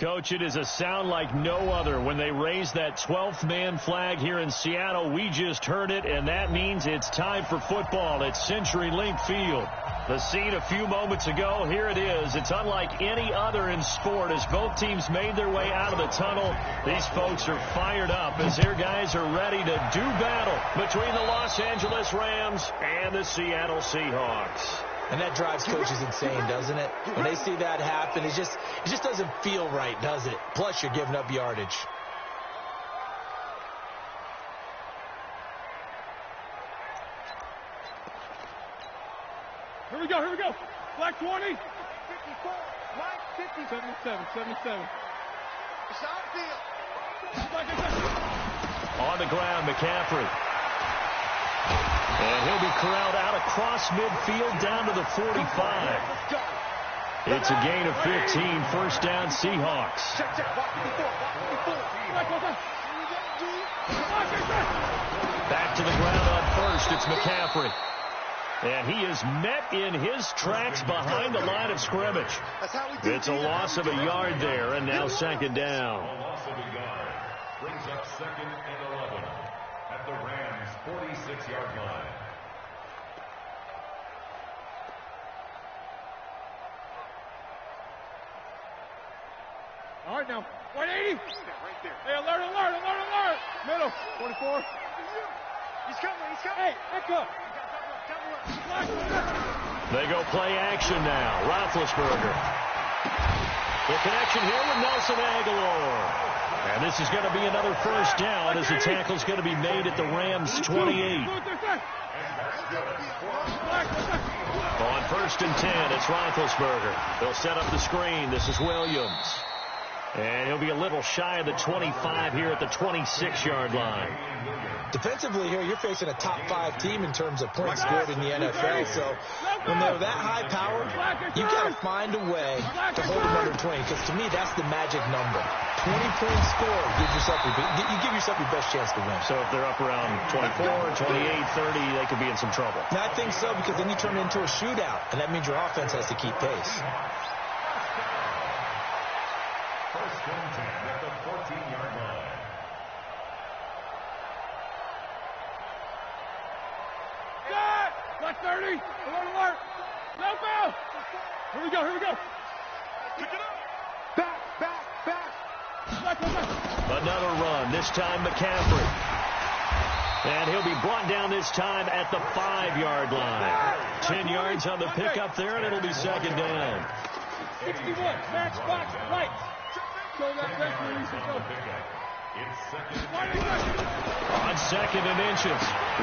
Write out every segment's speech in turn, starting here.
Coach, it is a sound like no other when they raise that 12th man flag here in Seattle. We just heard it, and that means it's time for football at CenturyLink Field. The scene a few moments ago, here it is. It's unlike any other in sport as both teams made their way out of the tunnel. These folks are fired up as their guys are ready to do battle between the Los Angeles Rams and the Seattle Seahawks. And that drives coaches insane, doesn't it? When they see that happen, it just doesn't feel right, does it? Plus, you're giving up yardage. Here we go. Black 20. 54, 77. It's outfield. On the ground, McCaffrey. And he'll be corralled out across midfield down to the 45. It's a gain of 15, first down Seahawks. Back to the ground on first, it's McCaffrey. And he is met in his tracks behind the line of scrimmage. It's a loss of a yard there, and now second down. A loss of a yard brings up 2nd and 11 at the Rams' 46-yard line. All right, now, 180. Right there. Hey, alert. Middle, 24. He's coming. Hey, back up. They go play action now. Roethlisberger. The connection here with Nelson Aguilar. And this is going to be another first down as the tackle's going to be made at the Rams' 28. On 1st and 10, it's Roethlisberger. They'll set up the screen. This is Williams. And he'll be a little shy of the 25 here at the 26-yard line. Defensively here, you're facing a top 5 team in terms of points scored in the NFL. So when they're that high powered, you've got to find a way to hold them under 20. Because to me, that's the magic number. 20 points scored gives yourself you give yourself your best chance to win. So if they're up around 24, 28, 30, they could be in some trouble. Now, I think so, because then you turn it into a shootout, and that means your offense has to keep pace. 1st and 10 at the 14-yard line. Black 30. Alert. No foul. Here we go. Pick it up. Back. Another run, this time McCaffrey. And he'll be brought down this time at the 5-yard line. 10 yards on the pickup there, and it'll be second down. 61. Match box right. Show that referee. It's second. On 2nd and inches,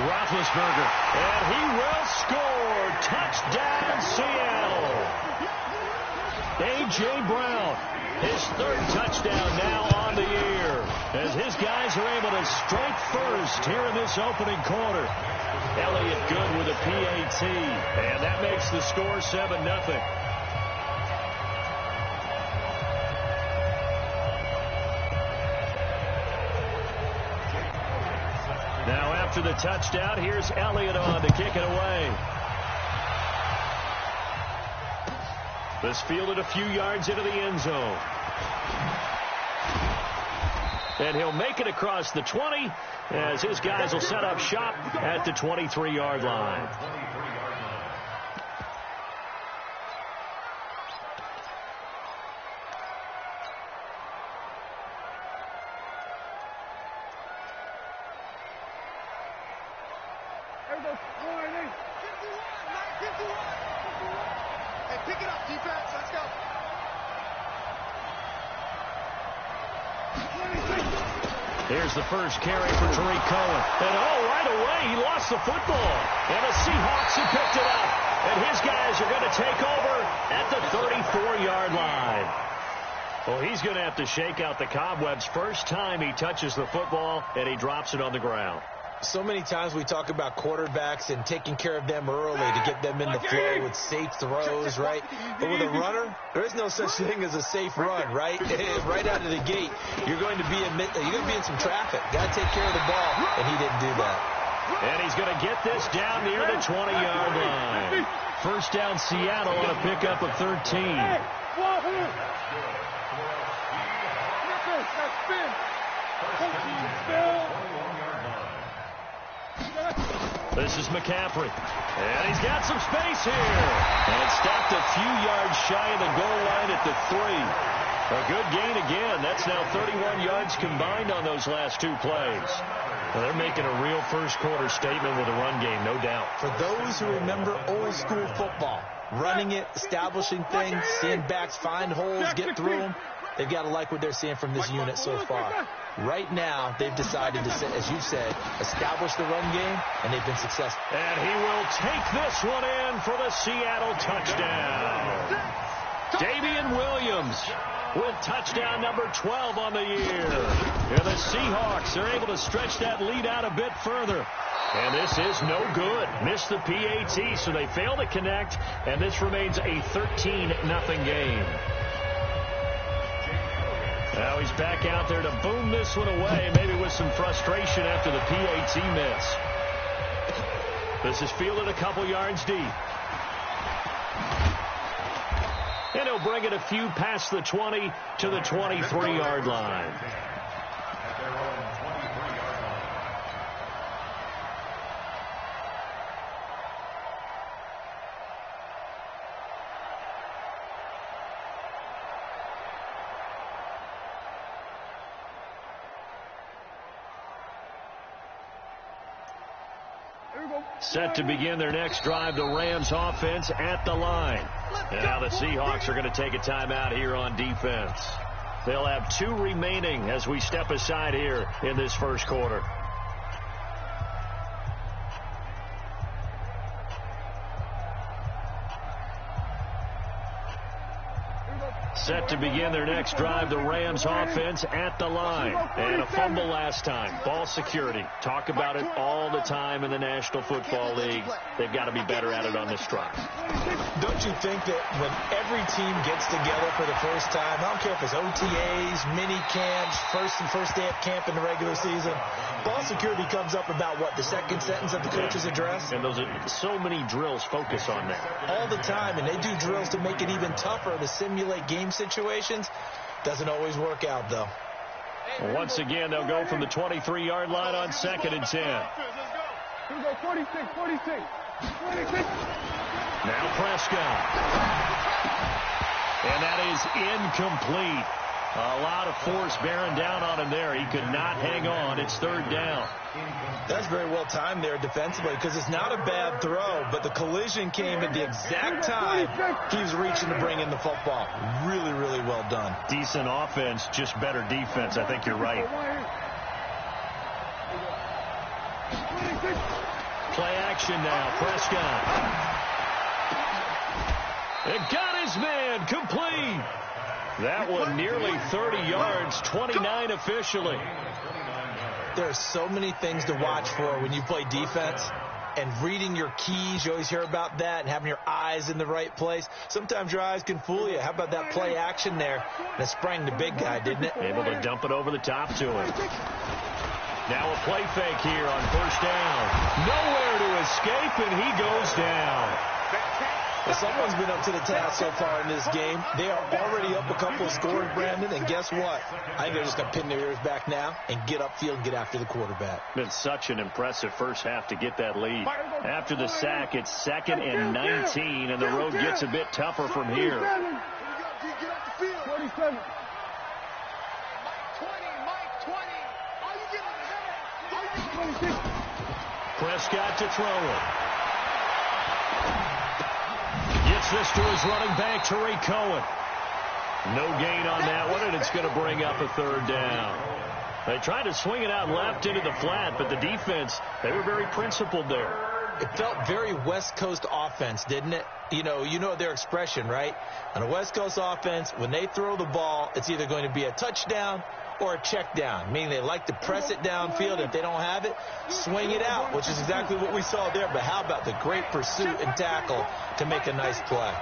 Roethlisberger. And he will score. Touchdown, Seattle. A.J. Brown, his 3rd touchdown now on the year, as his guys are able to strike first here in this opening quarter. Elliott good with a PAT, and that makes the score 7-0. Now after the touchdown, here's Elliott on to kick it away. This fielded a few yards into the end zone. And he'll make it across the 20 as his guys will set up shop at the 23-yard line. Here's the first carry for Tariq Cohen. And right away, he lost the football. And the Seahawks have picked it up. And his guys are going to take over at the 34-yard line. Well, he's going to have to shake out the cobwebs first time he touches the football, and he drops it on the ground. So many times we talk about quarterbacks and taking care of them early to get them in the flow with safe throws, right? But with a runner, there is no such thing as a safe run, right? Right out of the gate, you're going to be in some traffic. Got to take care of the ball, and he didn't do that. And he's going to get this down near the 20-yard line. First down, Seattle on a pickup of 13. spin. This is McCaffrey. And he's got some space here. And stopped a few yards shy of the goal line at the 3. A good gain again. That's now 31 yards combined on those last 2 plays. Well, they're making a real first-quarter statement with a run game, no doubt. For those who remember old-school football, running it, establishing things, seeing backs find holes, get through them, they've got to like what they're seeing from this unit so far. Right now, they've decided to, as you said, establish the run game, and they've been successful. And he will take this one in for the Seattle touchdown. Damian Williams with touchdown number 12 on the year. And the Seahawks are able to stretch that lead out a bit further. And this is no good. Missed the PAT, so they fail to connect, and this remains a 13-0 game. Now he's back out there to boom this one away, maybe with some frustration after the PAT miss. This is fielded a couple yards deep. And he'll bring it a few past the 20 to the 23-yard line. Set to begin their next drive, the Rams offense at the line. And now the Seahawks are going to take a timeout here on defense. They'll have 2 remaining as we step aside here in this first quarter. Set to begin their next drive, the Rams offense at the line. And a fumble last time. Ball security. Talk about it all the time in the National Football League. They've got to be better at it on this drive. Don't you think that when every team gets together for the first time, I don't care if it's OTAs, mini camps, first day of camp in the regular season, ball security comes up about what, the second sentence of the coach's address? And those are so many drills focus on that. All the time, and they do drills to make it even tougher to simulate game situations. Doesn't always work out, though. Well, once again, they'll go from the 23-yard line on 2nd and 10. Here we go, 46. Now Prescott. And that is incomplete. A lot of force bearing down on him there. He could not hang on. It's 3rd down. That's very well timed there defensively because it's not a bad throw, but the collision came at the exact time he was reaching to bring in the football. Really, really well done. Decent offense, just better defense. I think you're right. Play action now. Prescott. It got his man. Complete. That one nearly 30 yards, 29 officially. There are so many things to watch for when you play defense. And reading your keys, you always hear about that, and having your eyes in the right place. Sometimes your eyes can fool you. How about that play action there? That sprang the big guy, didn't it? Able to dump it over the top to him. Now a play fake here on 1st down. Nowhere to escape, and he goes down. Well, someone's been up to the task so far in this game. They are already up a couple of scores, Brandon, and guess what? I think they're just going to pin their ears back now and get upfield and get after the quarterback. Been such an impressive first half to get that lead. After the sack, it's 2nd and 19, and the road gets a bit tougher from here. 47. Prescott to throw it. Gets this to his running back, Tariq Cohen. No gain on that one, and it's going to bring up a 3rd down. They tried to swing it out left into the flat, but the defense, they were very principled there. It felt very West Coast offense, didn't it? You know their expression, right? On a West Coast offense, when they throw the ball, it's either going to be a touchdown or a check down, meaning they like to press it downfield. If they don't have it, swing it out, which is exactly what we saw there. But how about the great pursuit and tackle to make a nice play?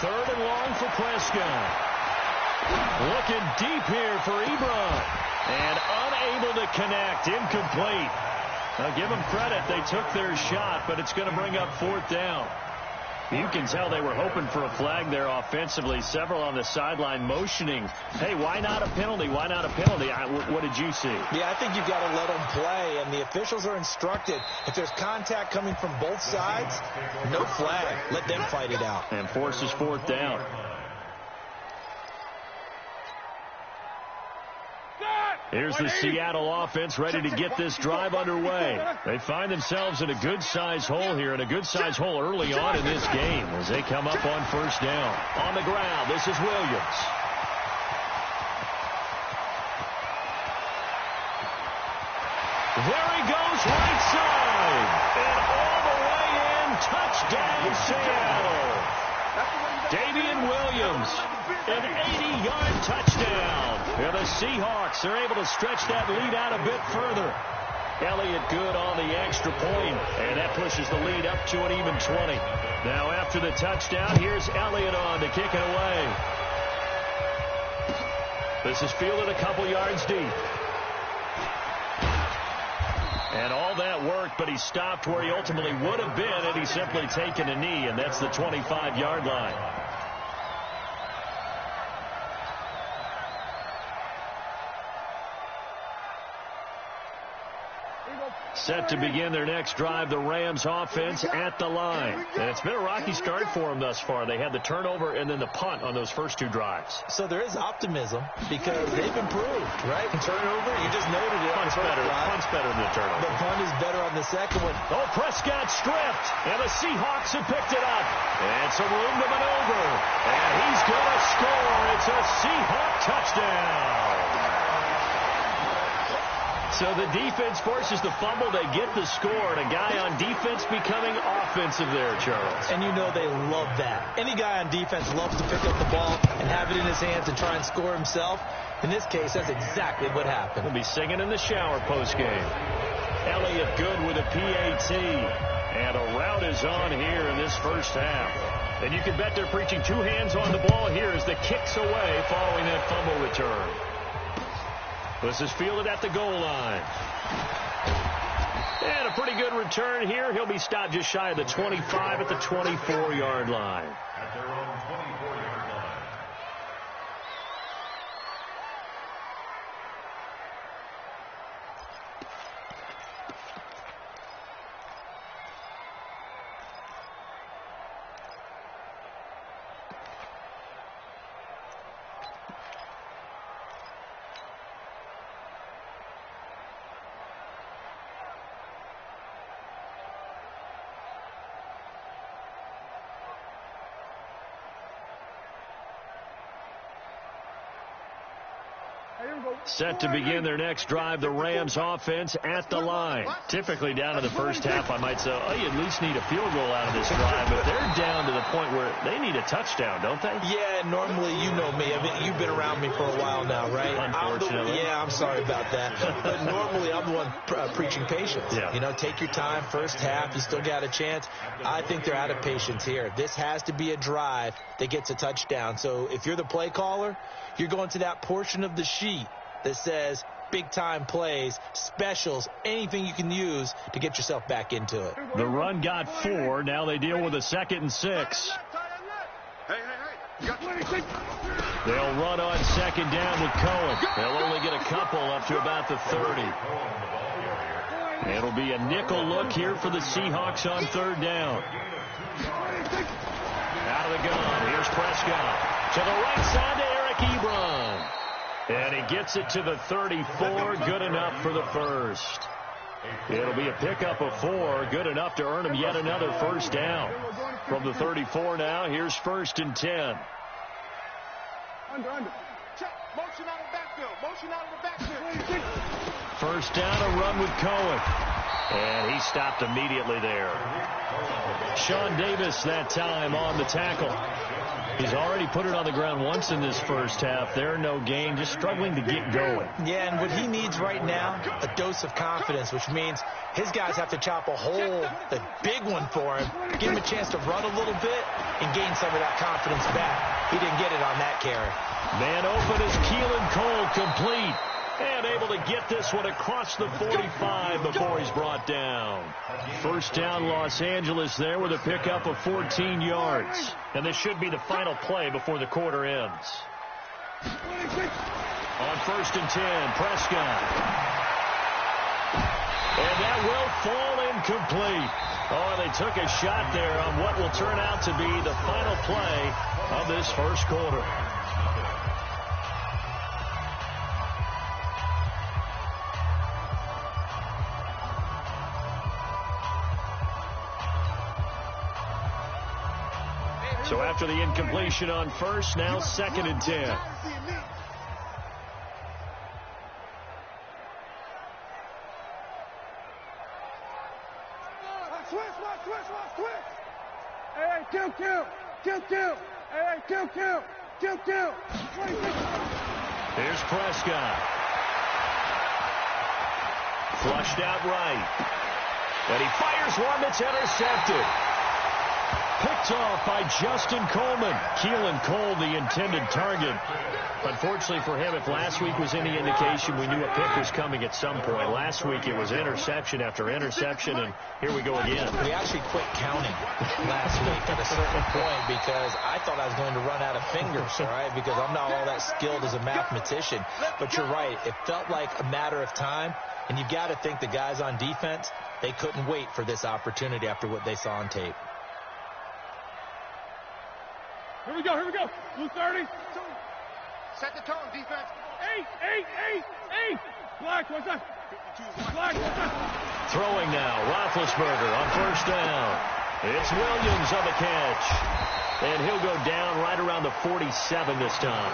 3rd and long for Prescott. Looking deep here for Ebron. And unable to connect. Incomplete. Now give them credit. They took their shot, but it's going to bring up 4th down. You can tell they were hoping for a flag there offensively. Several on the sideline motioning, hey, why not a penalty? Why not a penalty? What did you see? Yeah, I think you've got to let them play, and the officials are instructed. If there's contact coming from both sides, no flag. Let them fight it out. And forces fourth down. Here's the Seattle offense ready to get this drive underway. They find themselves in a good-sized hole here, and a good-sized hole early on in this game as they come up on first down. On the ground, this is Williams. There he goes, right side. And all the way in, touchdown Seattle. Damian Williams, an 80-yard touchdown. And the Seahawks are able to stretch that lead out a bit further. Elliott good on the extra point, and that pushes the lead up to an even 20. Now after the touchdown, here's Elliott on to kick it away. This is fielded a couple yards deep. And all that worked, but he stopped where he ultimately would have been had he simply taken a knee, and that's the 25-yard line. Set to begin their next drive, the Rams offense at the line. And it's been a rocky start for them thus far. They had the turnover and then the punt on those first two drives. So there is optimism because they've improved, right? Turnover, you just noted it. Punt's better than the turnover. The punt is better on the second one. Oh, Prescott stripped, and the Seahawks have picked it up. And some room to maneuver. And he's going to score. It's a Seahawk touchdown. So the defense forces the fumble. They get the score. And a guy on defense becoming offensive there, Charles. And you know they love that. Any guy on defense loves to pick up the ball and have it in his hands and try and score himself. In this case, that's exactly what happened. He'll be singing in the shower postgame. Elliott good with a PAT. And a route is on here in this first half. And you can bet they're preaching two hands on the ball here as the kick's away following that fumble return. This is fielded at the goal line. And a pretty good return here. He'll be stopped just shy of the 25 at the 24-yard line. At their own 24-yard line. Set to begin their next drive, the Rams offense at the line. Typically down in the first half, I might say, oh, you at least need a field goal out of this drive, but they're down to the point where they need a touchdown, don't they? Yeah, normally, you know me. I mean, you've been around me for a while now, right? Unfortunately. I'm sorry about that. But normally, I'm the one preaching patience. Yeah. You know, take your time, first half, you still got a chance. I think they're out of patience here. This has to be a drive that gets a touchdown. So if you're the play caller, you're going to that portion of the sheet that says big-time plays, specials, anything you can use to get yourself back into it. The run got 4. Now they deal with a 2nd and 6. They'll run on 2nd down with Cohen. They'll only get a couple up to about the 30. It'll be a nickel look here for the Seahawks on 3rd down. Out of the gun. Here's Prescott. To the right side to Eric Ebron. And he gets it to the 34. Good enough for the first. It'll be a pickup of 4. Good enough to earn him yet another first down. From the 34 now, here's 1st and 10. Under. Check. Motion out of the backfield. First down, a run with Cohen. And he stopped immediately there. Sean Davis that time on the tackle. He's already put it on the ground once in this first half. There, no gain, just struggling to get going. Yeah, and what he needs right now, a dose of confidence, which means his guys have to chop a hole, the big one for him, give him a chance to run a little bit and gain some of that confidence back. He didn't get it on that carry. Man open is Keelan Cole complete. And able to get this one across the 45 before he's brought down. First down, Los Angeles there with a pickup of 14 yards. And this should be the final play before the quarter ends. On 1st and 10, Prescott. And that will fall incomplete. Oh, they took a shot there on what will turn out to be the final play of this first quarter. So after the incompletion on first, now 2nd and 10. Here's Prescott. Flushed out right. And he fires one that's intercepted. Picked off by Justin Coleman. Keelan Cole, the intended target. Unfortunately for him, if last week was any indication, we knew a pick was coming at some point. Last week it was interception after interception, and here we go again. We actually quit counting last week at a certain point because I thought I was going to run out of fingers, all right, because I'm not all that skilled as a mathematician. But you're right. It felt like a matter of time, and you've got to think the guys on defense, they couldn't wait for this opportunity after what they saw on tape. Here we go, Blue 30. Set the tone, defense. 8. Black, what's that? Black, what's that? Throwing now, Roethlisberger on 1st down. It's Williams on the catch. And he'll go down right around the 47 this time.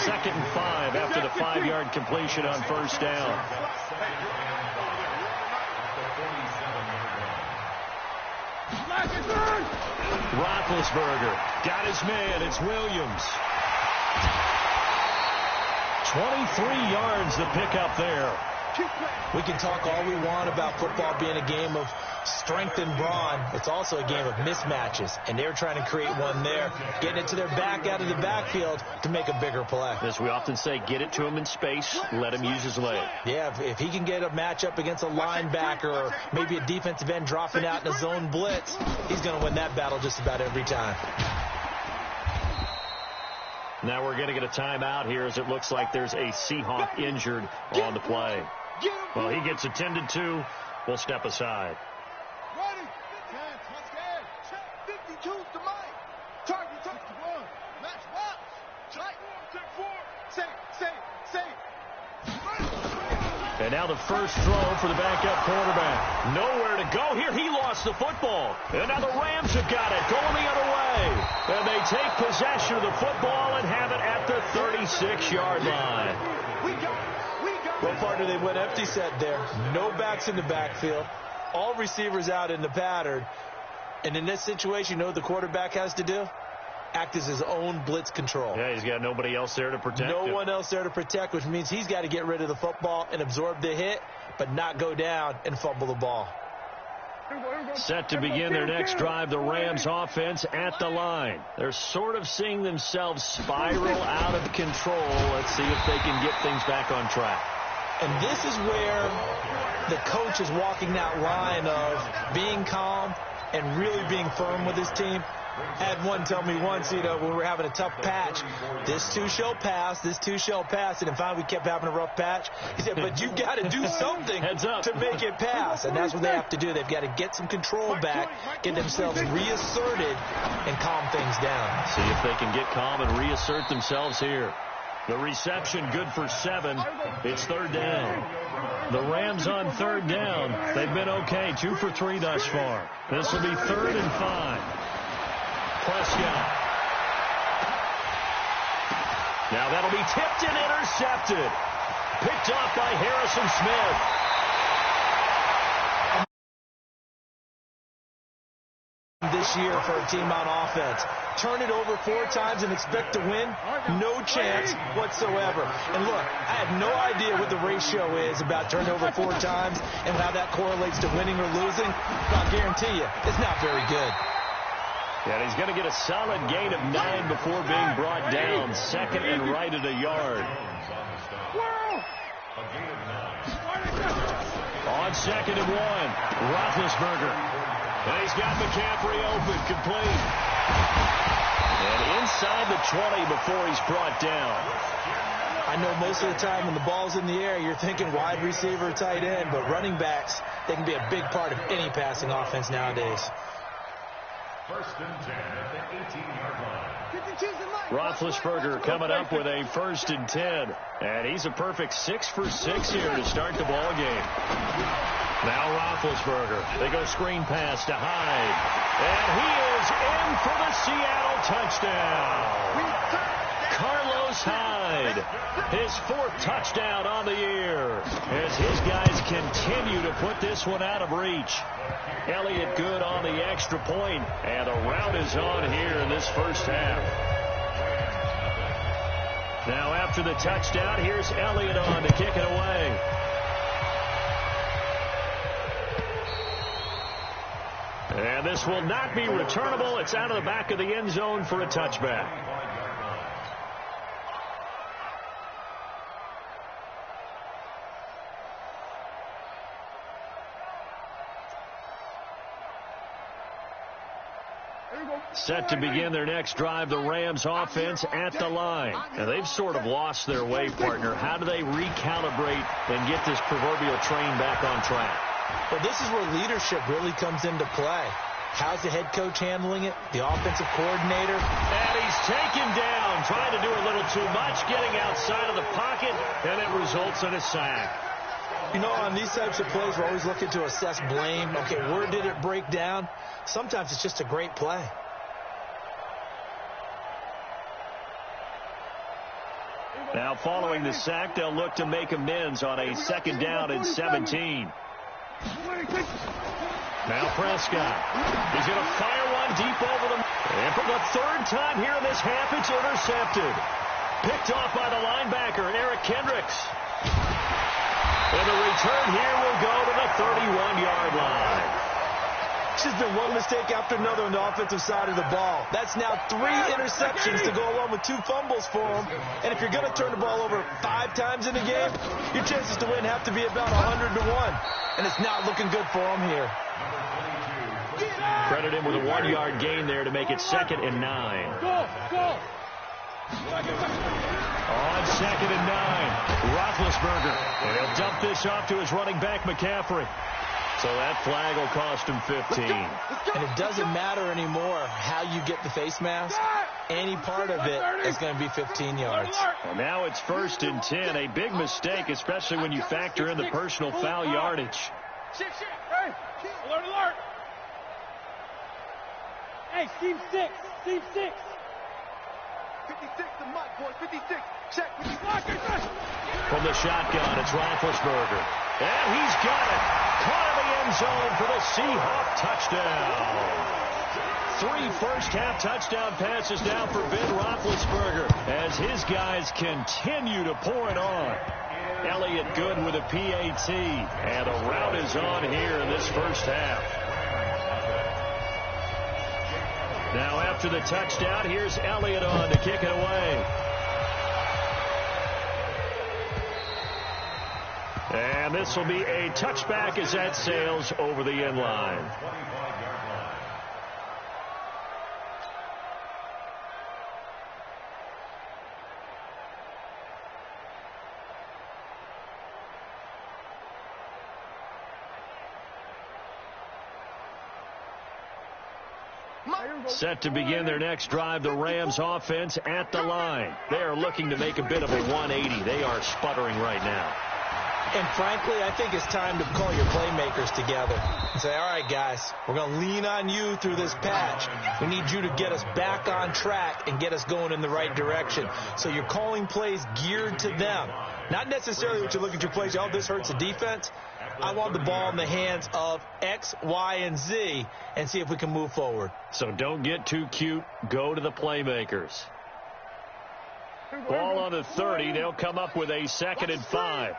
2nd and 5 after the 5-yard completion on 1st down. Roethlisberger got his man. It's Williams. 23 yards the pickup there. We can talk all we want about football being a game of strength and brawn. It's also a game of mismatches, and they're trying to create one there, getting it to their back out of the backfield to make a bigger play. As we often say, get it to him in space, let him use his leg. Yeah, if he can get a matchup against a linebacker or maybe a defensive end dropping out in a zone blitz, he's going to win that battle just about every time. Now we're going to get a timeout here as it looks like there's a Seahawk injured on the play. Well, he gets attended to. We'll step aside. Ready? 52 to Mike. Target, touch the one. Match box. Take 4. Say. And now the first throw for the backup quarterback. Nowhere to go here. He lost the football. And now the Rams have got it. Going the other way. And they take possession of the football and have it at the 36-yard line. Well, partner, they went empty set there. No backs in the backfield. All receivers out in the pattern. And in this situation, you know what the quarterback has to do? Act as his own blitz control. Yeah, he's got nobody else there to protect him. No one else there to protect, which means he's got to get rid of the football and absorb the hit, but not go down and fumble the ball. Set to begin their next drive, the Rams offense at the line. They're sort of seeing themselves spiral out of control. Let's see if they can get things back on track. And this is where the coach is walking that line of being calm and really being firm with his team. I had one tell me once, when we were having a tough patch, this too shall pass, and finally we kept having a rough patch. He said, but you've got to do something to make it pass, and that's what they have to do. They've got to get some control back, get themselves reasserted, and calm things down. See if they can get calm and reassert themselves here. The reception good for 7. It's 3rd down. The Rams on 3rd down. They've been okay, 2 for 3 thus far. This will be 3rd and 5. Prescott. Now that'll be tipped and intercepted. Picked off by Harrison Smith. This year for a team on offense. Turn it over 4 times and expect to win? No chance whatsoever. And look, I have no idea what the ratio is about turning over 4 times and how that correlates to winning or losing. But I'll guarantee you, it's not very good. And he's going to get a solid gain of 9 before being brought down. Second and right at a yard. On second and 1, Roethlisberger. And he's got McCaffrey open, complete. And inside the 20 before he's brought down. I know most of the time when the ball's in the air, you're thinking wide receiver, tight end, but running backs, they can be a big part of any passing offense nowadays. First and 10 at the 18-yard line. Roethlisberger coming up with a 1st and 10. And he's a perfect 6 for 6 here to start the ball game. Now Roethlisberger. They go screen pass to Hyde. And he is in for the Seattle touchdown. Carlos Hyde, his 4th touchdown on the year, as his guys continue to put this one out of reach. Elliott good on the extra point, and the rout is on here in this first half. Now after the touchdown, here's Elliott on to kick it away. And this will not be returnable. It's out of the back of the end zone for a touchback. Set to begin their next drive, the Rams offense at the line. And they've sort of lost their way, partner. How do they recalibrate and get this proverbial train back on track? Well, this is where leadership really comes into play. How's the head coach handling it? The offensive coordinator? And he's taken down, trying to do a little too much, getting outside of the pocket, and it results in a sack. You know, on these types of plays, we're always looking to assess blame. Okay, where did it break down? Sometimes it's just a great play. Now following the sack, they'll look to make amends on a 2nd down and 17. Now Prescott. He's going to fire one deep over them. And for the 3rd time here in this half, it's intercepted. Picked off by the linebacker, Eric Kendricks. And the return here will go to the 31-yard line. It's just been one mistake after another on the offensive side of the ball. That's now 3 interceptions to go along with 2 fumbles for him. And if you're going to turn the ball over 5 times in a game, your chances to win have to be about 100 to 1. And it's not looking good for him here. Credit him with a 1-yard gain there to make it 2nd and 9. Go! On 2nd and 9, Roethlisberger. And he'll dump this off to his running back, McCaffrey. So that flag will cost him 15. And it doesn't matter anymore how you get the face mask. Any part of it is going to be 15 yards. Well, now it's 1st and 10. A big mistake, especially when you factor in the personal foul yardage. Hey, alert. Hey, Team 6. 56 to Mike, boys. 56. Check. From the shotgun, it's Roethlisberger. And he's got it. Caught in the end zone for the Seahawk touchdown. 3 first-half touchdown passes now for Ben Roethlisberger as his guys continue to pour it on. Elliott good with a PAT. And the rout is on here in this first half. Now after the touchdown, here's Elliott on to kick it away. And this will be a touchback as that sails over the end line. Set to begin their next drive, the Rams offense at the line. They are looking to make a bit of a 180. They are sputtering right now. And frankly, I think it's time to call your playmakers together and say, all right, guys, we're going to lean on you through this patch. We need you to get us back on track and get us going in the right direction. So you're calling plays geared to them. Not necessarily what you look at your plays, oh, this hurts the defense. I want the ball in the hands of X, Y, and Z and see if we can move forward. So don't get too cute. Go to the playmakers. Ball on the 30. They'll come up with a 2nd and 5.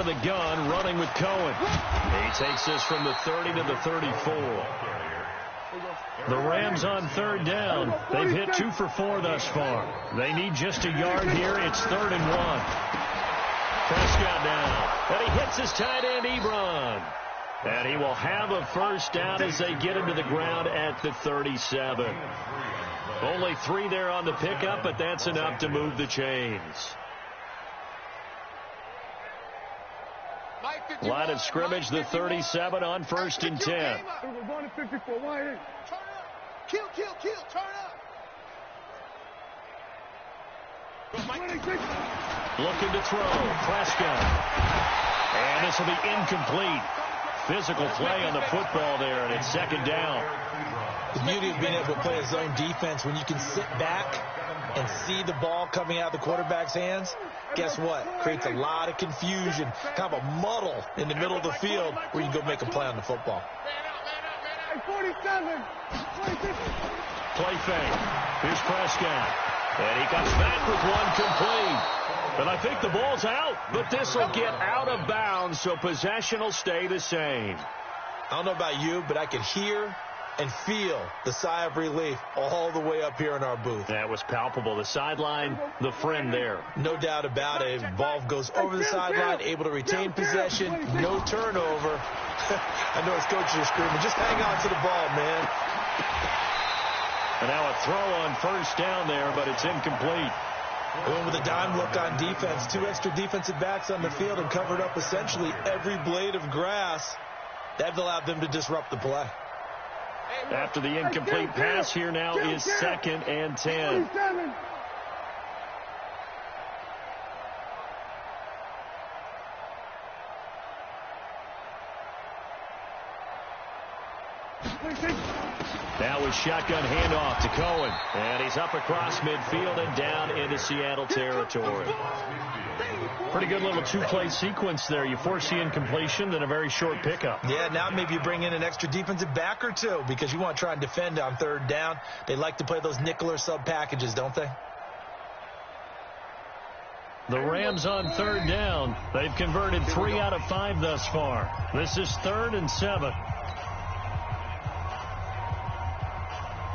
of the gun, running with Cohen. He takes this from the 30 to the 34. The Rams on third down. They've hit 2 for 4 thus far. They need just a yard here. It's 3rd and 1. Prescott down. And he hits his tight end, Ebron. And he will have a first down as they get him to the ground at the 37. Only 3 there on the pickup, but that's enough to move the chains. Line of scrimmage, the 37 on 1st and 10. We're going to 54. Wide in. Turn up. Kill. Turn up. Looking to throw. Prescott. And this will be incomplete. Physical play on the football there, and it's 2nd down. The beauty of being able to play a zone defense, when you can sit back and see the ball coming out of the quarterback's hands, guess what? Creates a lot of confusion, kind of a muddle in the middle of the field where you can go make a play on the football. 47. 26. Play fake. Here's Prescott. And he comes back with one complete. And I think the ball's out, but this will get out of bounds, so possession will stay the same. I don't know about you, but I can hear and feel the sigh of relief all the way up here in our booth. That was palpable. The sideline, the friend there. No doubt about it. Ball goes over the sideline, able to retain possession, no turnover. I know his coaches are screaming, just hang on to the ball, man. And now a throw on 1st down there, but it's incomplete. Going with a dime look on defense. 2 extra defensive backs on the field and covered up essentially every blade of grass. That allowed them to disrupt the play. After the incomplete pass, here now is 2nd and 10. 47. Now with shotgun handoff to Cohen. And he's up across midfield and down into Seattle territory. Pretty good little 2-play sequence there. You force the incompletion, then a very short pickup. Yeah, now maybe you bring in an extra defensive back or 2 because you want to try and defend on 3rd down. They like to play those nickel or sub packages, don't they? The Rams on 3rd down. They've converted 3 out of 5 thus far. This is 3rd and 7.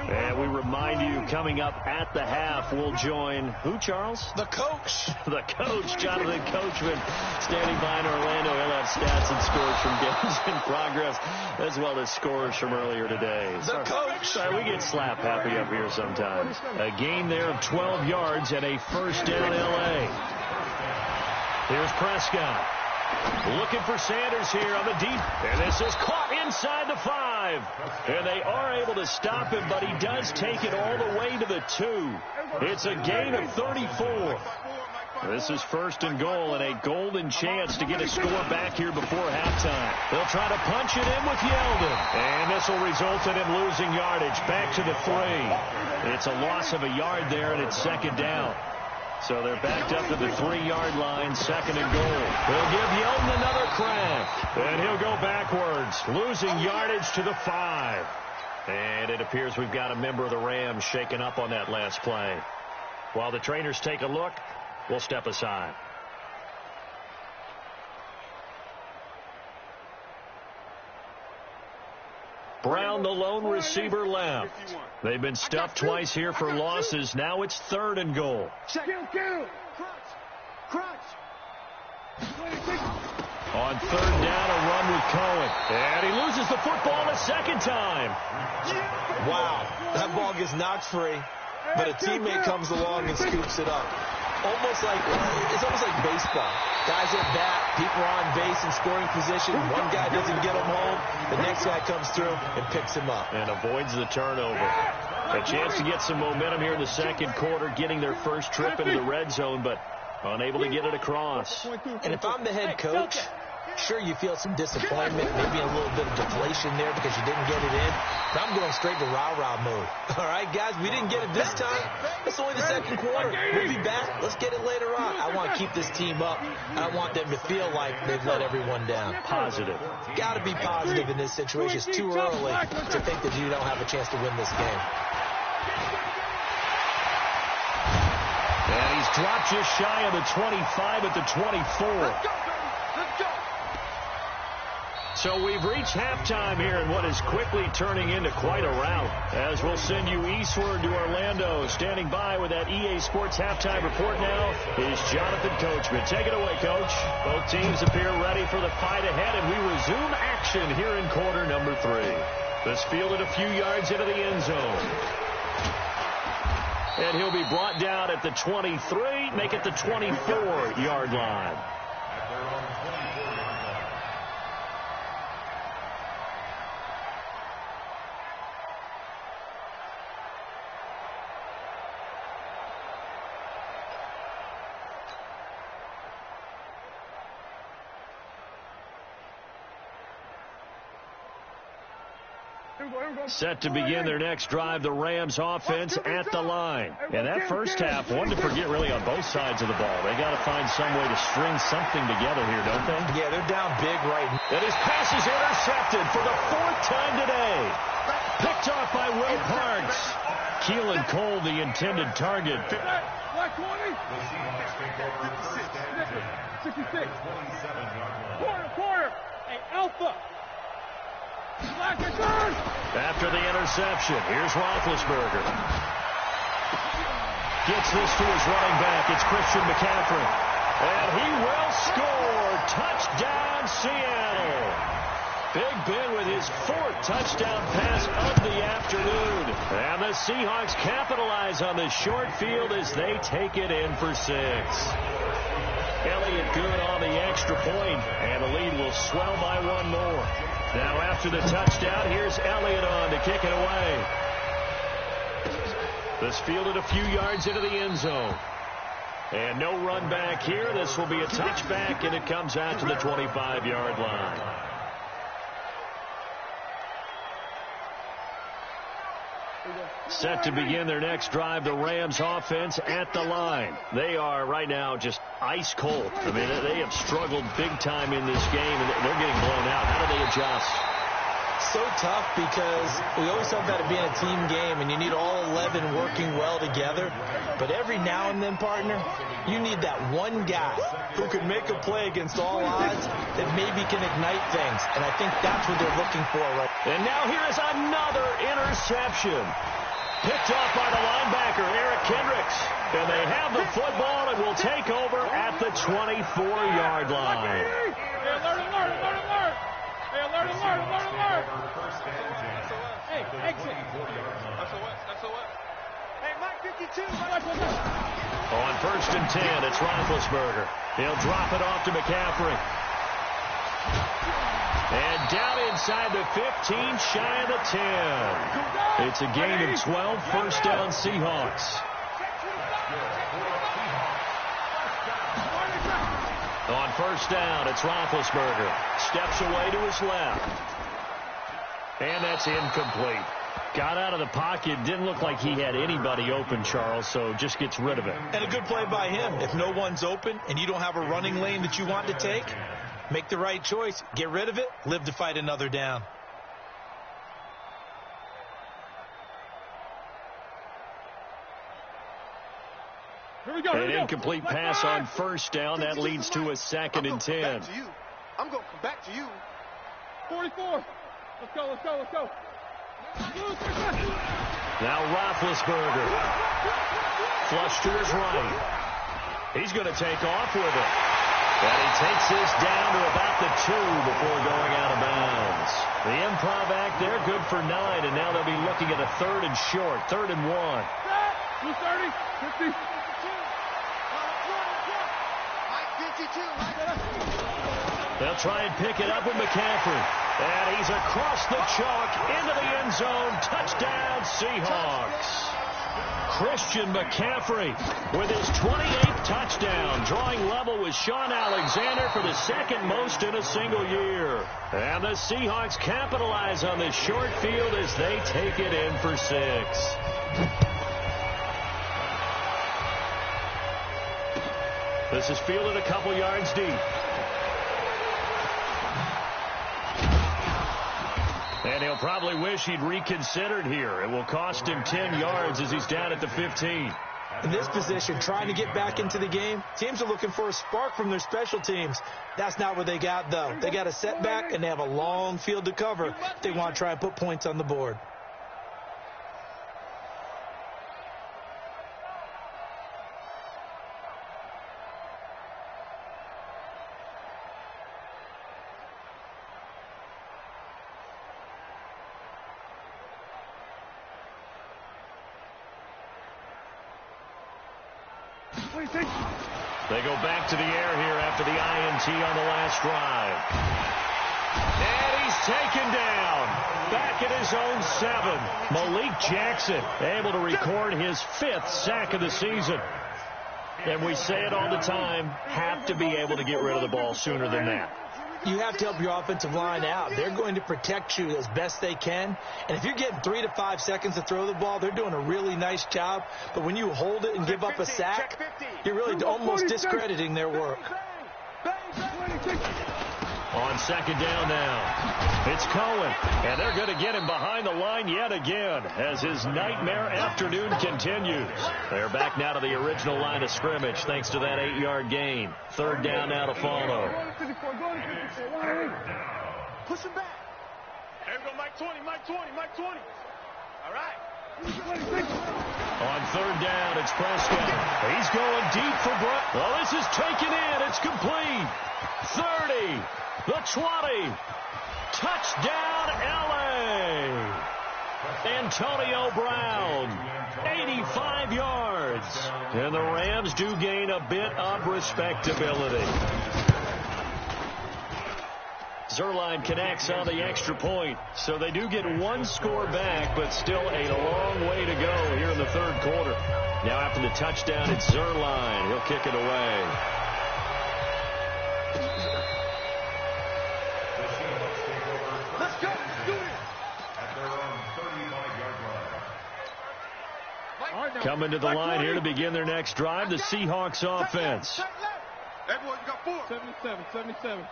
And we remind you, coming up at the half, we'll join who, Charles? The coach. The coach, Jonathan Coachman, standing by in Orlando. He'll have stats and scores from games in progress, as well as scores from earlier today. The coach. We get slap happy up here sometimes. A gain there of 12 yards and a first down L.A. Here's Prescott. Looking for Sanders here on the deep. And this is caught inside the 5. And they are able to stop him, but he does take it all the way to the 2. It's a gain of 34. This is 1st and goal and a golden chance to get a score back here before halftime. They'll try to punch it in with Yeldon. And this will result in him losing yardage. Back to the 3. It's a loss of a yard there, and it's 2nd down. So they're backed up to the 3-yard line, 2nd and goal. They'll give Yeldon another crack. And he'll go backwards, losing yardage to the 5. And it appears we've got a member of the Rams shaken up on that last play. While the trainers take a look, we'll step aside. Brown, the lone receiver, left. They've been stuffed twice here for losses. Now it's 3rd and goal. Kill. Crunch. On 3rd down, a run with Cohen. And he loses the football a 2nd time. Wow. That ball gets knocked free, but a teammate comes along and scoops it up. It's almost like baseball. Guys at bat, people are on base in scoring position. One guy doesn't get him home. The next guy comes through and picks him up. And avoids the turnover. A chance to get some momentum here in the 2nd quarter, getting their first trip into the red zone, but unable to get it across. And if I'm the head coach, sure, you feel some disappointment, maybe a little bit of deflation there because you didn't get it in. But I'm going straight to rah-rah mode. All right, guys, we didn't get it this time. It's only the 2nd quarter. We'll be back. Let's get it later on. I want to keep this team up. I want them to feel like they've let everyone down. Positive. Got to be positive in this situation. It's too early to think that you don't have a chance to win this game. And he's dropped just shy of the 25 at the 24. Let's go. So we've reached halftime here in what is quickly turning into quite a rout. As we'll send you eastward to Orlando. Standing by with that EA Sports halftime report now is Jonathan Coachman. Take it away, Coach. Both teams appear ready for the fight ahead, and we resume action here in quarter number 3. This fielded a few yards into the end zone. And he'll be brought down at the 23, make it the 24-yard line. Set to begin their next drive, the Rams offense at the line. And that first half, one to forget really on both sides of the ball. They got to find some way to string something together here, don't they? Yeah, they're down big right now. And his pass is intercepted for the 4th time today. Picked off by Will Parks. Keelan Cole, the intended target. Black 20. 66. Quarter. Hey, Alpha. After the interception, here's Roethlisberger. Gets this to his running back. It's Christian McCaffrey. And he will score. Touchdown, Seattle. Big Ben with his 4th touchdown pass of the afternoon. And the Seahawks capitalize on the short field as they take it in for 6. Elliott good on the extra point, and the lead will swell by 1 more. Now after the touchdown, here's Elliott on to kick it away. This fielded a few yards into the end zone. And no run back here. This will be a touchback, and it comes out to the 25-yard line. Set to begin their next drive, the Rams offense at the line. They are right now just ice cold. I mean, they have struggled big time in this game, and they're getting blown out. How do they adjust? So tough because we always talk about it being a team game, and you need all 11 working well together. But every now and then, partner, you need that one guy who can make a play against all odds that maybe can ignite things. And I think that's what they're looking for right now. And now here is another interception. Picked off by the linebacker, Eric Kendricks. And they have the football and will take over at the 24-yard line. Hey, alert. Hey, exit. That's a what? Hey, Mike 52. On 1st and 10, it's Roethlisberger. He'll drop it off to McCaffrey. And down inside the 15, shy of the 10. It's a gain of 12, 1st down Seahawks. On 1st down, it's Roethlisberger. Steps away to his left. And that's incomplete. Got out of the pocket. Didn't look like he had anybody open, Charles, so just gets rid of it. And a good play by him. If no one's open and you don't have a running lane that you want to take, make the right choice. Get rid of it. Live to fight another down. An incomplete pass on 1st down. That leads to a 2nd and 10. I'm going to come back to you. 44. Let's go. Now Roethlisberger. Flush to his right. He's going to take off with it. And he takes this down to about the 2 before going out of bounds. The improv act there, good for 9, and now they'll be looking at a 3rd and short, 3rd and 1. 230, 50. They'll try and pick it up with McCaffrey. And he's across the chalk into the end zone. Touchdown, Seahawks. Christian McCaffrey with his 28th touchdown, drawing level with Sean Alexander for the 2nd most in a single year. And the Seahawks capitalize on this short field as they take it in for 6. This is fielded a couple yards deep. And he'll probably wish he'd reconsidered here. It will cost him 10 yards as he's down at the 15. In this position, trying to get back into the game, teams are looking for a spark from their special teams. That's not what they got, though. They got a setback, and they have a long field to cover if they want to try and put points on the board. They go back to the air here after the INT on the last drive. And he's taken down. Back at his own 7. Malik Jackson able to record his 5th sack of the season. And we say it all the time, have to be able to get rid of the ball sooner than that. You have to help your offensive line out. They're going to protect you as best they can. And if you're getting 3 to 5 seconds to throw the ball, they're doing a really nice job. But when you hold it and give up a sack, you're really almost discrediting their work. On second down now, it's Cohen, and they're going to get him behind the line yet again as his nightmare afternoon continues. They're back now to the original line of scrimmage thanks to that 8-yard gain. Third down now to follow. Push him back. There we go, Mike 20, Mike 20, Mike 20. All right. On third down, it's Prescott. He's going deep for Brett. Well, this is taken in. It's complete. 30. The 20. Touchdown, L.A. Antonio Brown, 85 yards. And the Rams do gain a bit of respectability. Zerline connects on the extra point. So they do get one score back, but still a long way to go here in the third quarter. Now after the touchdown, it's Zerline. He'll kick it away. Let's go. Do it. At their own 35-yard line. Coming to the line here to begin their next drive, the Seahawks offense. Hey, boy, you got 4. 77.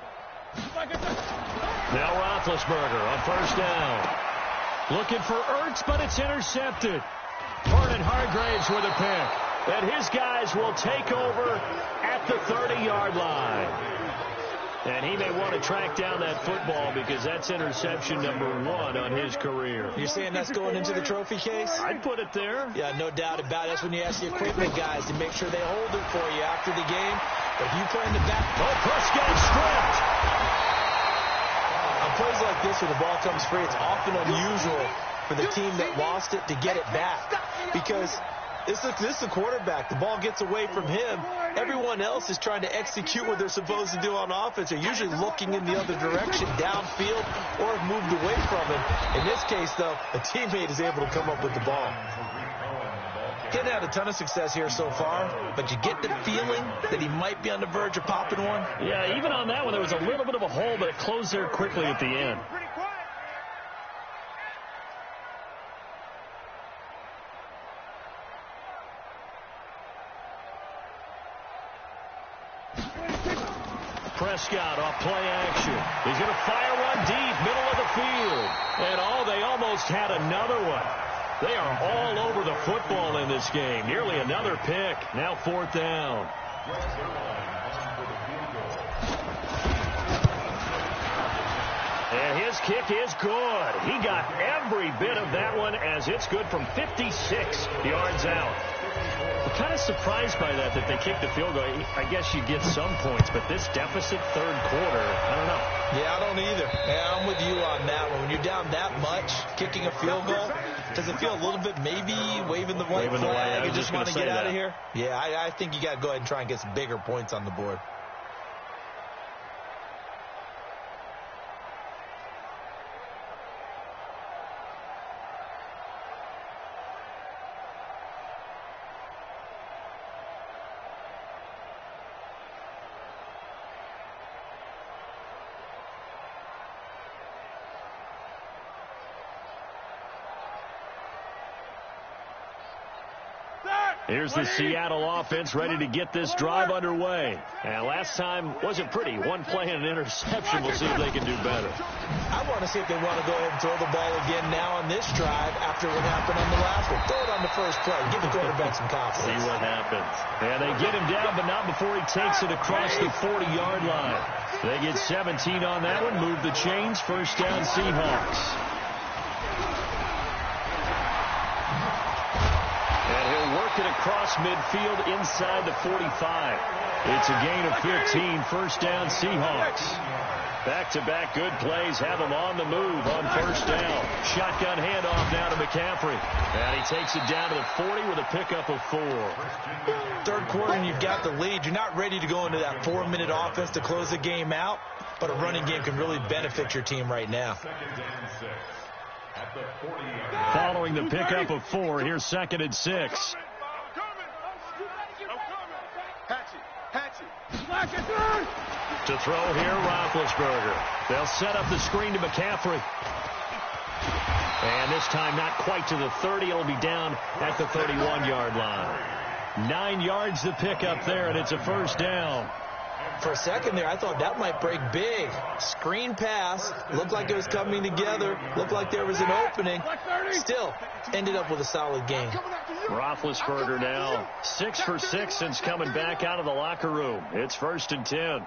Now Roethlisberger on first down. Looking for Ertz, but it's intercepted. Vernon Hargreaves with a pick. And his guys will take over at the 30-yard line. And he may want to track down that football because that's interception number 1 on his career. You're saying that's going into the trophy case? I'd put it there. Yeah, no doubt about it. That's when you ask the equipment guys to make sure they hold it for you after the game. But if you play in the back... Oh, Prescott stripped. On plays like this where the ball comes free, it's often unusual for the team that lost it to get it back. Because this is the quarterback. The ball gets away from him. Everyone else is trying to execute what they're supposed to do on offense. They're usually looking in the other direction, downfield, or have moved away from him. In this case, though, a teammate is able to come up with the ball. Didn't have a ton of success here so far, but you get the feeling that he might be on the verge of popping one. Yeah, even on that one, there was a little bit of a hole, but it closed there quickly at the end. Prescott off play action. He's going to fire one deep, middle of the field. And they almost had another one. They are all over the football in this game. Nearly another pick. Now fourth down. And his kick is good. He got every bit of that one as it's good from 56 yards out. I'm kind of surprised by that they kicked the field goal. I guess you get some points, but this deficit third quarter, I don't know. Yeah, I don't either. Yeah, I'm with you on that one. When you're down that much, kicking a field goal, does it feel a little bit maybe waving the white flag? You just want to get out of here? Yeah, I think you got to go ahead and try and get some bigger points on the board. Start! Here's the Seattle offense ready to get this drive underway. And last time wasn't pretty. One play and an interception. We'll see if they can do better. I want to see if they want to go ahead and throw the ball again now on this drive after what happened on the last one. Throw it on the first play. Give the quarterback some confidence. See what happens. And they get him down, but not before he takes it across the 40-yard line. They get 17 on that one. Move the chains. First down, Seahawks. It across midfield inside the 45. It's a gain of 15. First down, Seahawks. Back-to-back good plays have them on the move on first down. Shotgun handoff now to McCaffrey. And he takes it down to the 40 with a pickup of 4. Third quarter and you've got the lead. You're not ready to go into that 4-minute offense to close the game out, but a running game can really benefit your team right now. Following the pickup of 4, here's 2nd and 6. To throw here, Roethlisberger. They'll set up the screen to McCaffrey. And this time not quite to the 30. It'll be down at the 31-yard line. 9 yards the pickup there, and it's a first down. For a second there, I thought that might break big. Screen pass. Looked like it was coming together. Looked like there was an opening. Still, ended up with a solid game. Roethlisberger now 6 for 6 since coming back out of the locker room. It's 1st and 10.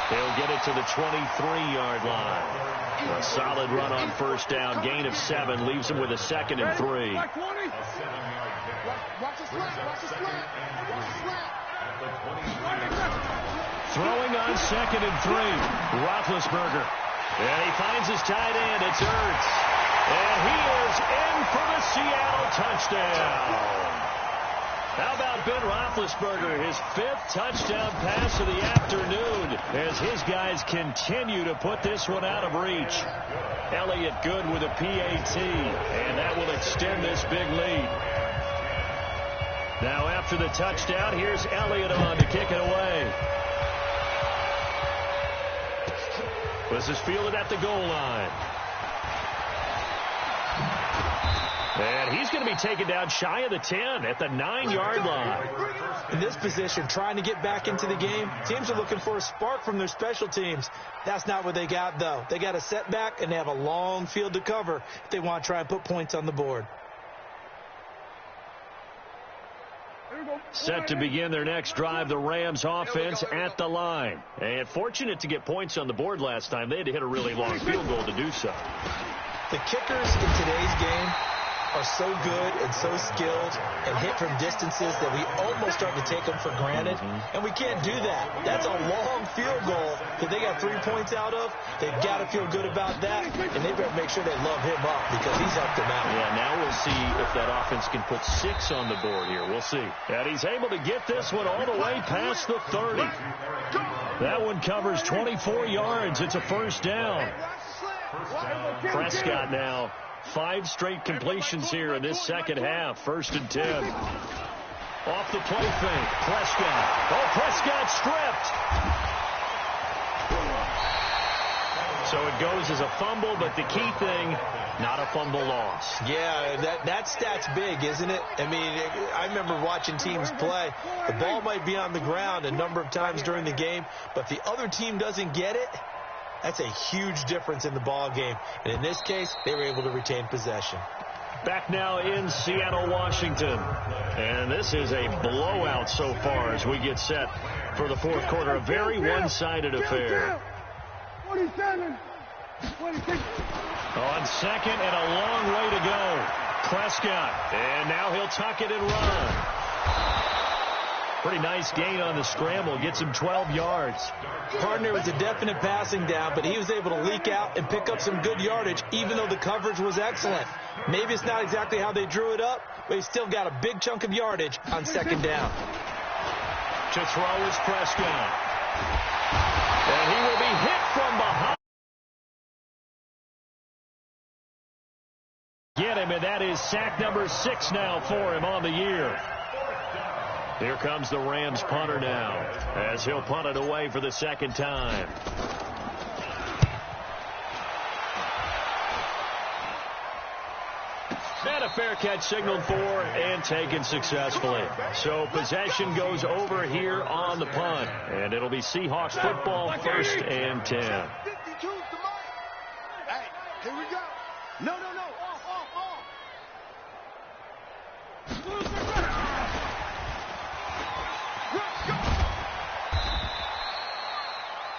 He'll get it to the 23-yard line. A solid run on first down. Gain of 7 leaves him with a 2nd and 3. Throwing on 2nd and 3. Roethlisberger. And he finds his tight end. It's Ertz. And he is in for the Seattle touchdown. How about Ben Roethlisberger, his 5th touchdown pass of the afternoon as his guys continue to put this one out of reach. Elliott good with a PAT, and that will extend this big lead. Now after the touchdown, here's Elliott on to kick it away. This is fielded at the goal line. And he's going to be taken down shy of the 10 at the 9-yard line. In this position, trying to get back into the game, teams are looking for a spark from their special teams. That's not what they got, though. They got a setback, and they have a long field to cover if they want to try and put points on the board. Set to begin their next drive, the Rams offense at the line. And fortunate to get points on the board last time. They had to hit a really long field goal to do so. The kickers in today's game are so good and so skilled and hit from distances that we almost start to take them for granted. And we can't do that. That's a long field goal that they got 3 points out of. They've got to feel good about that, and they better make sure they love him up because he's helped them out. Yeah, now we'll see if that offense can put 6 on the board here. We'll see. And he's able to get this one all the way past the 30. That one covers 24 yards. It's a first down. Prescott now 5 straight completions here in this second half. 1st and 10. Off the play fake. Prescott. Oh, Prescott stripped. So it goes as a fumble, but the key thing, not a fumble loss. Yeah, that stat's big, isn't it? I mean, I remember watching teams play. The ball might be on the ground a number of times during the game, but if the other team doesn't get it, that's a huge difference in the ball game. And in this case, they were able to retain possession. Back now in Seattle, Washington. And this is a blowout so far as we get set for the fourth quarter. A very one-sided affair. 27. 26. On second and a long way to go. Prescott. And now he'll tuck it and run. Pretty nice gain on the scramble. Gets him 12 yards. Partner was a definite passing down, but he was able to leak out and pick up some good yardage, even though the coverage was excellent. Maybe it's not exactly how they drew it up, but he still got a big chunk of yardage on second down. To throw is Prescott. And he will be hit from behind. Get him, and that is sack number 6 now for him on the year. Here comes the Rams punter now, as he'll punt it away for the second time. fair catch signaled for and taken successfully. So possession goes over here on the punt. And it'll be Seahawks football, 1st and 10. Hey, here we go. No. Off.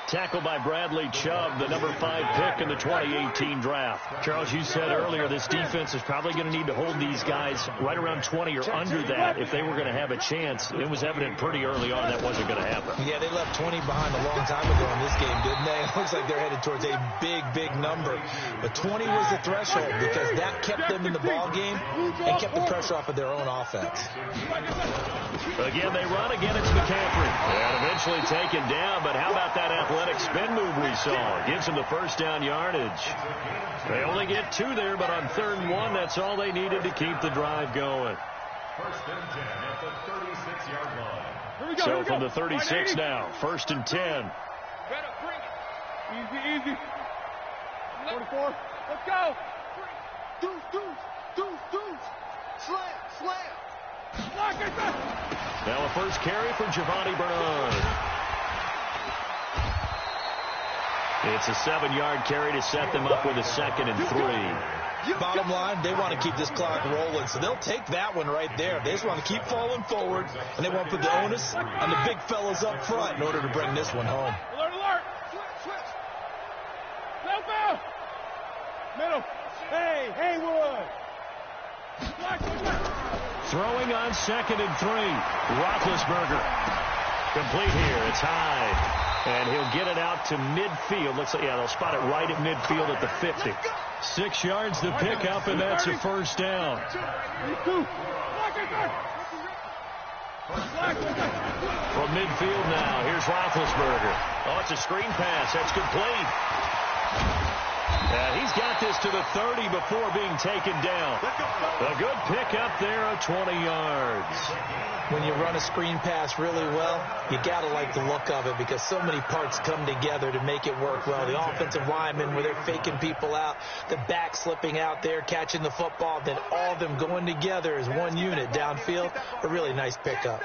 Tackled by Bradley Chubb, the number 5 pick in the 2018 draft. Charles, you said earlier this defense is probably going to need to hold these guys right around 20 or under that if they were going to have a chance. It was evident pretty early on that wasn't going to happen. Yeah, they left 20 behind a long time ago in this game, didn't they? It looks like they're headed towards a big number. But 20 was the threshold because that kept them in the ball game and kept the pressure off of their own offense. Again, they run. Again, it's McCaffrey. And eventually taken down, but how about that athletic spin move we saw? Gives them the first down yardage. They only get 2 there, but on 3rd and 1, that's all they needed to keep the drive going. 1st and 10 at the 36-yard line. So from the 36 now, 1st and 10. Better bring it. Easy. 44. Let's go. Deuce. Slam. Now a first carry for Giovanni Bernard. It's a 7-yard carry to set them up with a 2nd and 3. Bottom line, they want to keep this clock rolling, so they'll take that one right there. They just want to keep falling forward, and they want to put the onus on the big fellas up front in order to bring this one home. Alert. Switch. Foul. Middle. Hey, Haywood. Throwing on 2nd and 3. Roethlisberger. Complete here. It's high. And he'll get it out to midfield. Looks like, they'll spot it right at midfield at the 50. 6 yards the pickup, and that's a first down. From midfield now, here's Roethlisberger. Oh, it's a screen pass. That's complete. He's got this to the 30 before being taken down. A good pickup there of 20 yards. When you run a screen pass really well, you got to like the look of it because so many parts come together to make it work well. The offensive linemen, where they're faking people out, the back slipping out there, catching the football, then all of them going together as one unit downfield. A really nice pickup.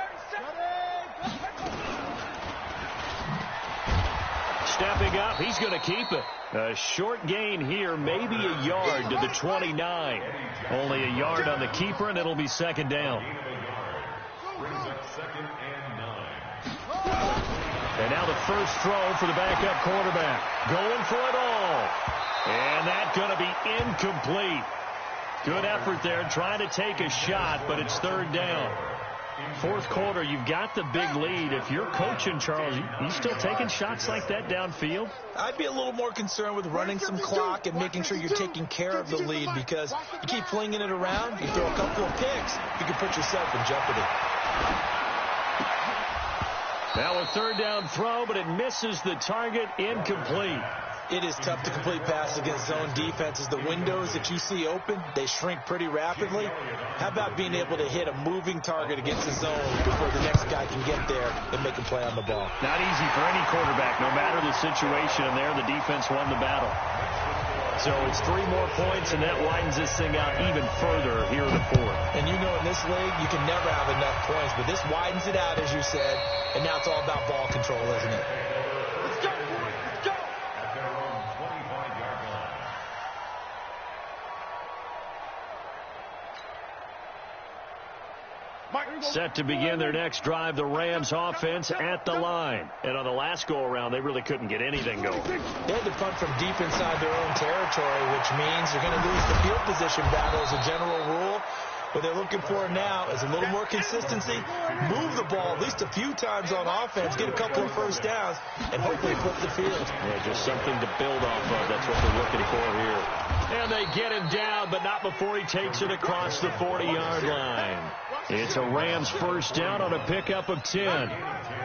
Stepping up, he's going to keep it. A short gain here, maybe a yard to the 29. Only a yard on the keeper, and it'll be 2nd down. Brings up 2nd and 9. And now the first throw for the backup quarterback. Going for it all. And that's going to be incomplete. Good effort there, trying to take a shot, but it's 3rd down. 4th quarter, you've got the big lead. If you're coaching, Charles, you still taking shots like that downfield? I'd be a little more concerned with running some clock and making sure you're taking care of the lead because you keep flinging it around, you throw a couple of picks, you can put yourself in jeopardy. Now a 3rd down throw, but it misses the target, incomplete. It is tough to complete passes against zone defenses. The windows that you see open, they shrink pretty rapidly. How about being able to hit a moving target against the zone before the next guy can get there and make a play on the ball? Not easy for any quarterback, no matter the situation, and there the defense won the battle. So it's 3 more points, and that widens this thing out even further here in the 4th. And you know in this league, you can never have enough points, but this widens it out, as you said, and now it's all about ball control, isn't it? Set to begin their next drive, the Rams offense at the line. And on the last go-around, they really couldn't get anything going. They had to punt from deep inside their own territory, which means they're going to lose the field position battle as a general rule. What they're looking for now is a little more consistency, move the ball at least a few times on offense, get a couple of first downs, and hopefully flip the field. Yeah, just something to build off of. That's what they're looking for here. And they get him down, but not before he takes it across the 40-yard line. It's a Rams first down on a pickup of 10.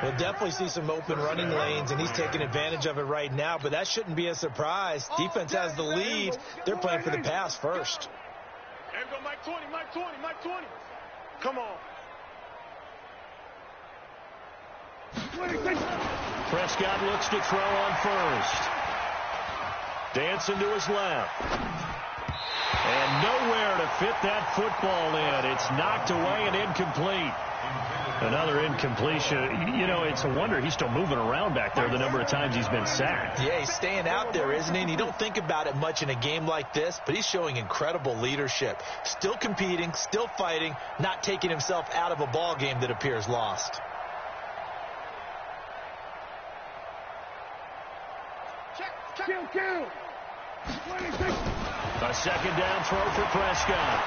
We'll definitely see some open running lanes, and he's taking advantage of it right now, but that shouldn't be a surprise. Defense has the lead. They're playing for the pass first. There we go, Mike 20. Come on. Prescott looks to throw on first. Dancing to his left. And nowhere to fit that football in. It's knocked away and incomplete. Another incompletion. You know, it's a wonder he's still moving around back there the number of times he's been sacked. Yeah, he's staying out there, isn't he? And you don't think about it much in a game like this, but he's showing incredible leadership. Still competing, still fighting, not taking himself out of a ball game that appears lost. Kill. A second down throw for Prescott.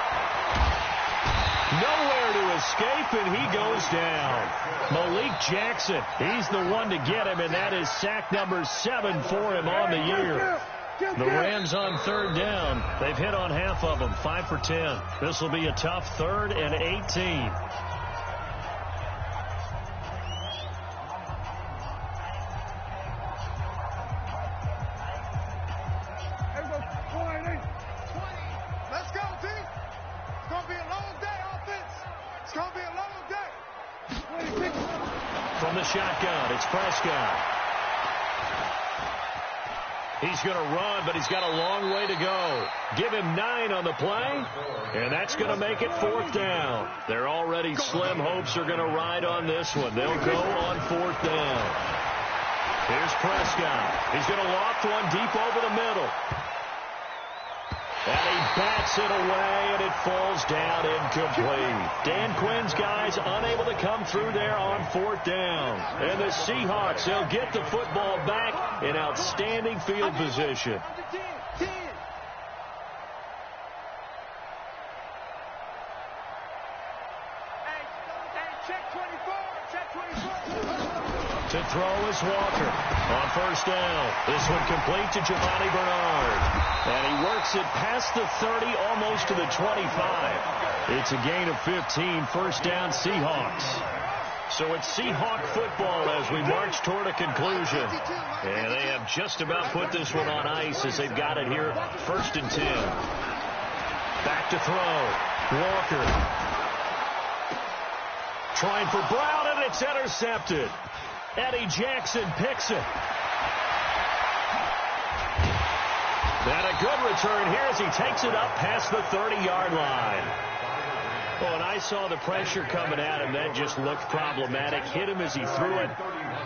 Nowhere to escape, and he goes down. Malik Jackson, he's the one to get him, and that is sack number 7 for him on the year. The Rams on third down. They've hit on half of them, 5 for 10. This will be a tough 3rd and 18. Let's go, team. It's going to be a long day, offense. It's going to be a long day. From the shotgun, it's Prescott. He's going to run, but he's got a long way to go. Give him 9 on the play, and that's going to make it 4th down. Their already slim hopes are going to ride on this one. They'll go on 4th down. Here's Prescott. He's going to loft one deep over the middle. And he bats it away, and it falls down incomplete. Dan Quinn's guys unable to come through there on 4th down. And the Seahawks, they'll get the football back in outstanding field position. To throw is Walker on 1st down. This one complete to Giovanni Bernard. And he works it past the 30, almost to the 25. It's a gain of 15, 1st down Seahawks. So it's Seahawk football as we march toward a conclusion. And they have just about put this one on ice as they've got it here, 1st and 10. Back to throw. Walker. Trying for Brown, and it's intercepted. Eddie Jackson picks it. And a good return here as he takes it up past the 30-yard line. Oh, and I saw the pressure coming at him. That just looked problematic. Hit him as he threw it,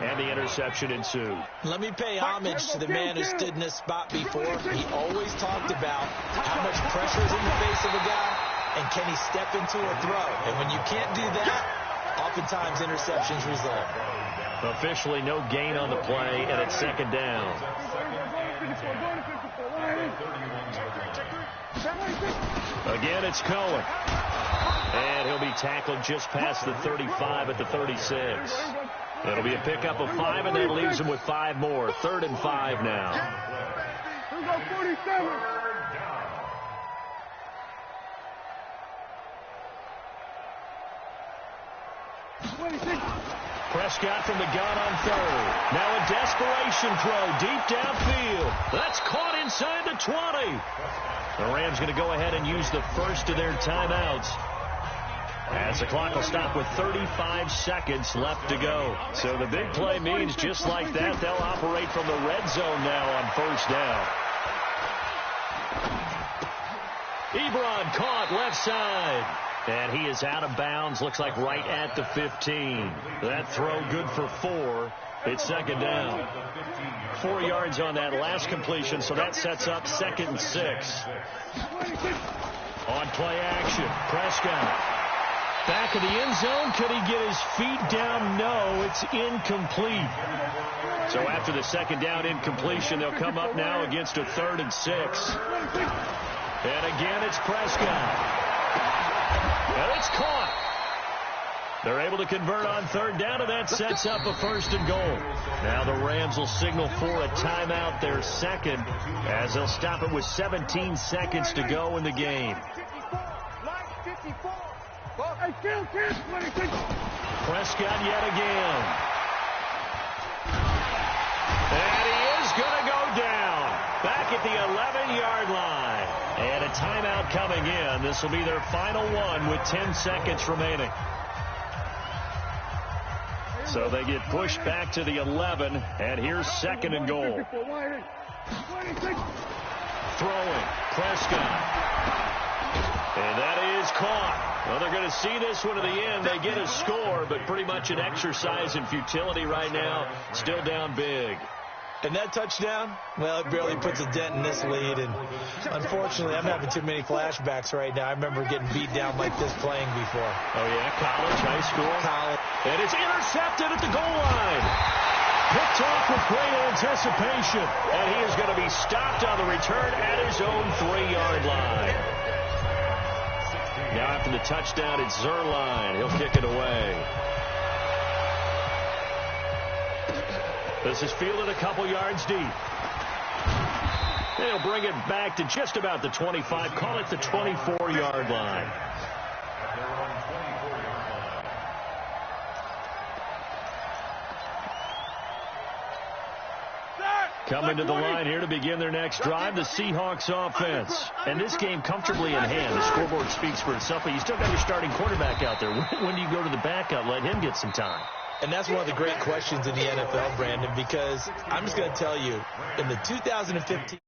and the interception ensued. Let me pay homage to the man who stood in this spot before. He always talked about how much pressure is in the face of a guy, and can he step into a throw. And when you can't do that, oftentimes interceptions result. Officially no gain on the play, and it's 2nd down. Again, it's Cohen. And he'll be tackled just past the 35 at the 36. It'll be a pickup of 5, and that leaves him with 5 more. 3rd and 5 now. Here we go, 47. Prescott from the gun on 3rd. Now a desperation throw deep downfield. That's caught inside the 20. The Rams going to go ahead and use the first of their timeouts, as the clock will stop with 35 seconds left to go. So the big play means just like that, they'll operate from the red zone now on 1st down. Ebron caught left side. And he is out of bounds, looks like right at the 15. That throw good for 4. It's 2nd down. 4 yards on that last completion, so that sets up 2nd and 6. On play action, Prescott. Back of the end zone. Could he get his feet down? No, it's incomplete. So after the 2nd down incompletion, they'll come up now against a 3rd and 6. And again, it's Prescott. And it's caught. They're able to convert on 3rd down, and that sets up a 1st and goal. Now the Rams will signal for a timeout, their 2nd, as they'll stop it with 17 seconds to go in the game. Prescott yet again. And he is going to go down. Back at the 11-yard line. And a timeout coming in. This will be their final one with 10 seconds remaining. So they get pushed back to the 11, and here's 2nd and goal. Throwing. Prescott. And that is caught. Well, they're going to see this one to the end. They get a score, but pretty much an exercise in futility right now. Still down big. And that touchdown, well, it barely puts a dent in this lead. And unfortunately, I'm having too many flashbacks right now. I remember getting beat down like this playing before. Oh, yeah? College, high school? College. And it's intercepted at the goal line. Picked off with great anticipation. And he is going to be stopped on the return at his own 3-yard line. Now after the touchdown, it's Zerline. He'll kick it away. This is fielded a couple yards deep. They'll bring it back to just about the 25. Call it the 24-yard line. Coming to the line here to begin their next drive, the Seahawks offense. And this game comfortably in hand. The scoreboard speaks for itself, but you still got your starting quarterback out there. When do you go to the backup? Let him get some time. And that's one of the great questions in the NFL, Brandon, because I'm just going to tell you, in the 2015